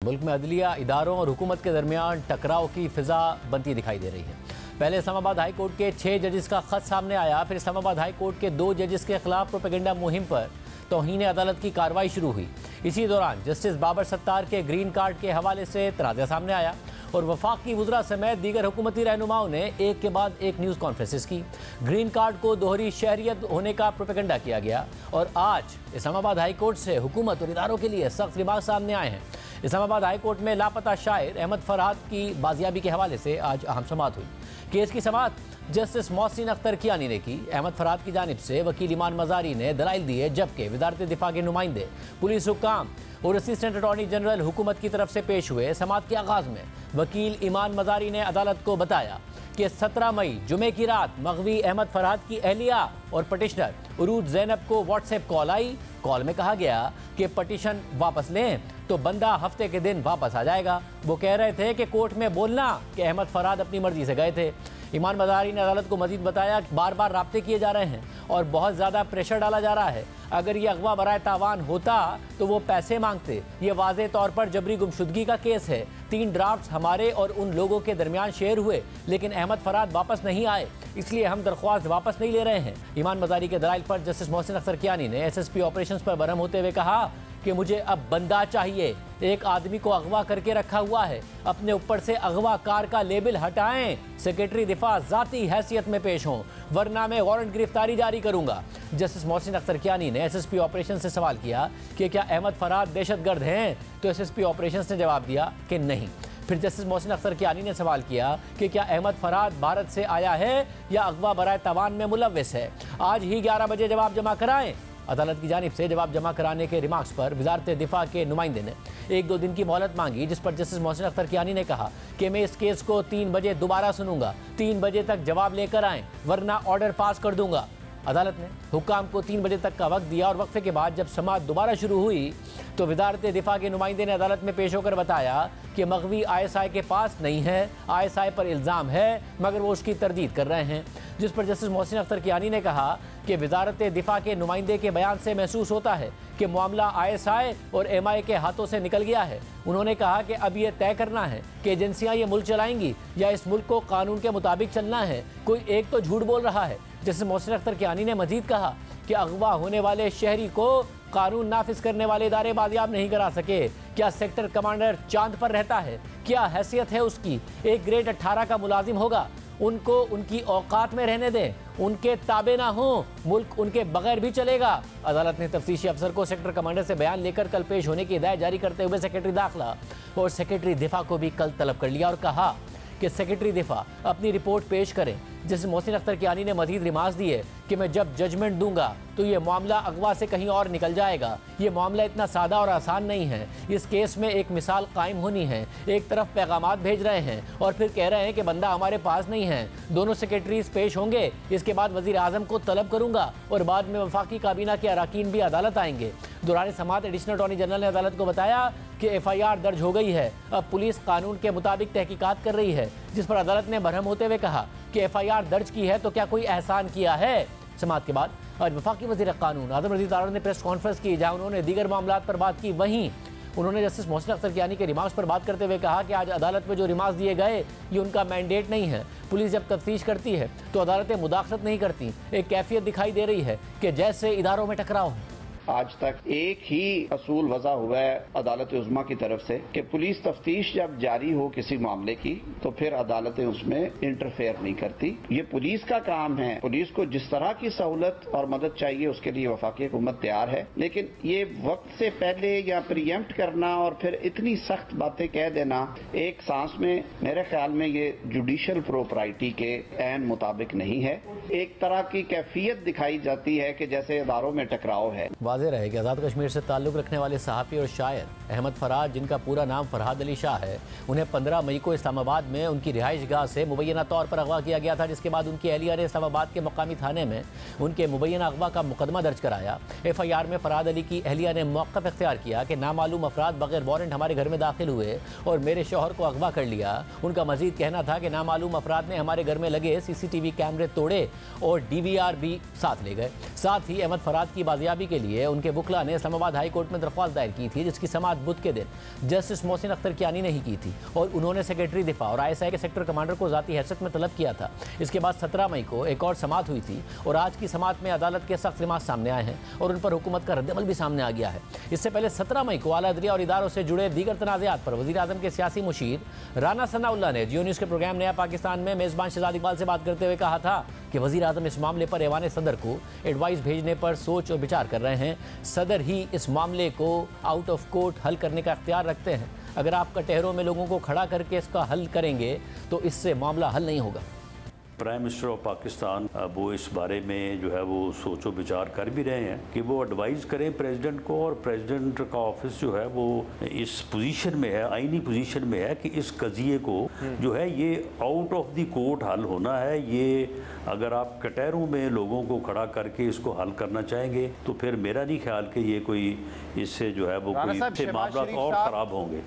मुल्क में अदलिया इदारों और हुकूमत के दरमियान टकराव की फिजा बनती दिखाई दे रही है। पहले इस्लामाबाद हाई कोर्ट के 6 जजेस का खत सामने आया, फिर इस्लामाबाद हाई कोर्ट के 2 जजेस के खिलाफ प्रोपेगेंडा मुहिम पर तौहीन अदालत की कार्रवाई शुरू हुई। इसी दौरान जस्टिस बाबर सत्तार के ग्रीन कार्ड के हवाले से तनाज़ा सामने आया और वफाक की वज़रा समेत दीगर हुकूमती रहनुमाओं ने एक के बाद एक न्यूज़ कॉन्फ्रेंसेस की। ग्रीन कार्ड को दोहरी शहरियत होने का प्रोपेगेंडा किया गया और आज इस्लामाबाद हाई कोर्ट से हुकूमत और इदारों के लिए सख्त रिमार्क सामने आए हैं। इस्लामाबाद हाई कोर्ट में लापता शायर अहमद फरहाद की बाजियाबी के हवाले से आज अहम समाअत हुई। केस की समाअत जस्टिस मोहसिन अख्तर कियानी ने की। अहमद फरहाद की जानिब से वकील ईमान मजारी ने दलाइल दिए, जबकि वजारत दिफा के नुमाइंदे, पुलिस हुक्काम और असिस्टेंट अटॉर्नी जनरल हुकूमत की तरफ से पेश हुए। समाअत के आगाज़ में वकील ईमान मजारी ने अदालत को बताया कि 17 मई जुमे की रात मगवी अहमद फरहाद की अहलिया और पटिशनर उरूज ज़ैनब को व्हाट्सएप कॉल आई। कॉल में कहा गया कि पटिशन वापस लें तो बंदा हफ्ते के दिन वापस आ जाएगा। वो कह रहे थे कि कोर्ट में बोलना कि अहमद फरहाद अपनी मर्जी से गए थे। ईमान मजारी ने अदालत को मजीद बताया कि बार बार राब्ते किए जा रहे हैं और बहुत ज़्यादा प्रेशर डाला जा रहा है। अगर ये अगवा बराए तावान होता तो वो पैसे मांगते। ये वाज़े तौर पर जबरी गुमशुदगी का केस है। 3 ड्राफ्ट्स हमारे और उन लोगों के दरमियान शेयर हुए, लेकिन अहमद फरहाद वापस नहीं आए, इसलिए हम दरख्वास्त वापस नहीं ले रहे हैं। ईमान मजारी के दलाइल पर जस्टिस मोहसिन अख्तर कियानी ने SSP ऑपरेशंस पर बरहम होते हुए कहा कि मुझे अब बंदा चाहिए। एक आदमी को अगवा करके रखा हुआ है, अपने ऊपर से अगवा कार का लेबल हटाएं। सेक्रेटरी दिफा जाती हैसियत में पेश हों, वरना मैं वारंट गिरफ्तारी जारी करूंगा। जस्टिस मोहसिन अख्तर कियानी ने SSP ऑपरेशन से सवाल किया कि क्या अहमद फरहाद दहशतगर्द हैं, तो SSP ऑपरेशन ने जवाब दिया कि नहीं। फिर जस्टिस मोहसिन अख्तर कियानी ने सवाल किया कि क्या अहमद फरहाद भारत से आया है या अगवा बराए तवान में मुलव्वस है। आज ही 11 बजे जवाब जमा कराएं। अदालत की जानिब से जवाब जमा कराने के रिमार्क्स पर वजारत दिफा के नुमाइंदे ने 1-2 दिन की मोहलत मांगी, जिस पर जस्टिस मोहसिन अख्तर कियानी ने कहा कि मैं इस केस को 3 बजे दोबारा सुनूंगा। 3 बजे तक जवाब लेकर आएँ, वरना ऑर्डर पास कर दूंगा। अदालत ने हुक्काम को 3 बजे तक का वक्त दिया और वक्फे के बाद जब समाअत दोबारा शुरू हुई तो वजारत दिफा के नुमाइंदे ने अदालत में पेश होकर बताया कि मगवी ISI के पास नहीं है। ISI पर इल्ज़ाम है मगर वो उसकी तरदीद कर रहे हैं, जिस पर जस्टिस मोहसिन अख्तर कियानी ने कहा कि वजारत दिफा के नुमाइंदे के बयान से महसूस होता है कि मामला ISI और MI के हाथों से निकल गया है। उन्होंने कहा कि अब ये तय करना है कि एजेंसियां ये मुल्क चलाएंगी या इस मुल्क को कानून के मुताबिक चलना है। कोई एक तो झूठ बोल रहा है। जस्टिस मोहसिन अख्तर कियानी ने मजीद कहा कि अगवा होने वाले शहरी को कानून नाफिज करने वाले इदारे बाजियाब नहीं करा सके। क्या सेक्टर कमांडर चांद पर रहता है? क्या हैसियत है उसकी? एक ग्रेड 18 का मुलाजिम होगा। उनको उनकी औकात में रहने दें, उनके ताबे ना हों, मुल्क उनके बगैर भी चलेगा। अदालत ने तफ्तीशी अफसर को सेक्टर कमांडर से बयान लेकर कल पेश होने की हिदायत जारी करते हुए सेक्रेटरी दाखिला और सेक्रेटरी दिफा को भी कल तलब कर लिया और कहा कि सेक्रेटरी दिफा अपनी रिपोर्ट पेश करें। जैसे मोहसिन अख्तर कियानी ने मजीद रिमार्क्स दिए कि मैं जब जजमेंट दूंगा तो ये मामला अगवा से कहीं और निकल जाएगा। ये मामला इतना सादा और आसान नहीं है। इस केस में एक मिसाल कायम होनी है। एक तरफ पैगामात भेज रहे हैं और फिर कह रहे हैं कि बंदा हमारे पास नहीं है। दोनों सेक्रेटरीज पेश होंगे, इसके बाद वज़ीर आज़म को तलब करूंगा और बाद में वफाकी काबीना के अराकीन भी अदालत आएंगे। दौरान समाअत एडिशनल अटॉर्नी जनरल ने अदालत को बताया कि FIR दर्ज हो गई है। अब पुलिस कानून के मुताबिक तहकीकात कर रही है, जिस पर अदालत ने बरहम होते हुए कहा कि FIR दर्ज की है तो क्या कोई एहसान किया है। समाअत के बाद आज वफाकी वज़ीर कानून आज़म रज़ीद तारड़ ने प्रेस कॉन्फ्रेंस की, जहाँ उन्होंने दीगर मामलात पर बात की। वहीं उन्होंने जस्टिस मोहसिन अख्तर कियानी के रिमार्क्स पर बात करते हुए कहा कि आज अदालत में जो रिमार्क्स दिए गए ये उनका मैंडेट नहीं है। पुलिस जब तफ्तीश करती है तो अदालतें मुदाखलत नहीं करती। एक कैफियत दिखाई दे रही है कि जैसे इदारों में टकराव है। आज तक एक ही असूल वज़ा हुआ है अदालत उज़्मा की तरफ से कि पुलिस तफ्तीश जब जारी हो किसी मामले की तो फिर अदालतें उसमें इंटरफेयर नहीं करती। ये पुलिस का काम है। पुलिस को जिस तरह की सहूलत और मदद चाहिए उसके लिए वफाकी हुकूमत तैयार है, लेकिन ये वक्त से पहले या प्रीएम्प्ट करना और फिर इतनी सख्त बातें कह देना एक सांस में, मेरे ख्याल में ये जुडिशल प्रोपराइटी के ऐन मुताबिक नहीं है। एक तरह की कैफियत दिखाई जाती है कि जैसे इदारों में टकराव है। वाज़ेह रहे कि आज़ाद कश्मीर से ताल्लुक़ रखने वाले सहाफ़ी और शायर अहमद फरहाद, जिनका पूरा नाम फरहाद अली शाह है, उन्हें 15 मई को इस्लामाबाद में उनकी रिहाइश गाह से मुबैना तौर पर अगवा किया गया था, जिसके बाद उनकी अहलिया ने इस्लामाबाद के मकामी थाने में उनके मुबैना अगवा का मुकदमा दर्ज कराया। FIR में फरहाद अली की अहलिया ने मौक़िफ़ इख्तियार किया कि नामालूम अफराद बगैर वारंट हमारे घर में दाखिल हुए और मेरे शौहर को अगवा कर लिया। उनका मजीद कहना था कि नामालूम अफराद ने हमारे घर में लगे CCTV कैमरे तोड़े और DVR भी साथ ले गए। साथ ही अहमद फरहाद की बाजियाबी के लिए उनके वकला ने इस्लामाबाद हाई कोर्ट में दरख्वास्त दायर की थी, जिसकी समाअत बुध के दिन जस्टिस मोहसिन अख्तर कियानी ने ही की थी और उन्होंने सेक्रेटरी दिफा और ISI के सेक्टर कमांडर को ज़ाती हैसियत में तलब किया था। इसके बाद 17 मई को एक और समाअत हुई थी और आज की समाअत में अदालत के सख्त रिमार्क सामने आए हैं और उन पर हुकूमत का रद्दअमल भी सामने आ गया है। इससे पहले 17 मई को आला अदलिया और इदारों से जुड़े दीगर तनाज़ात पर वज़ीर आज़म के सियासी मुशीर राना सनाउल्लाह ने जियो न्यूज़ के प्रोग्राम नया पाकिस्तान में मेज़बान शहजाद इकबाल से बात करते हुए कहा था कि वज़ीर आज़म इस मामले पर ऐवान सदर को एडवाइस भेजने पर सोच और विचार कर रहे हैं। सदर ही इस मामले को आउट ऑफ कोर्ट हल करने का इख्तियार रखते हैं। अगर आप कटहरों में लोगों को खड़ा करके इसका हल करेंगे तो इससे मामला हल नहीं होगा। प्राइम मिनिस्टर ऑफ पाकिस्तान वो इस बारे में जो है वो सोचो विचार कर भी रहे हैं कि वो एडवाइस करें प्रेसिडेंट को, और प्रेसिडेंट का ऑफिस जो है वो इस पोजीशन में है, आईनी पोजीशन में है कि इस कज़िए को जो है ये आउट ऑफ द कोर्ट हल होना है। ये अगर आप कटहरों में लोगों को खड़ा करके इसको हल करना चाहेंगे तो फिर मेरा नहीं ख्याल कि ये कोई इससे जो है वो कोई मामला और ख़राब होंगे।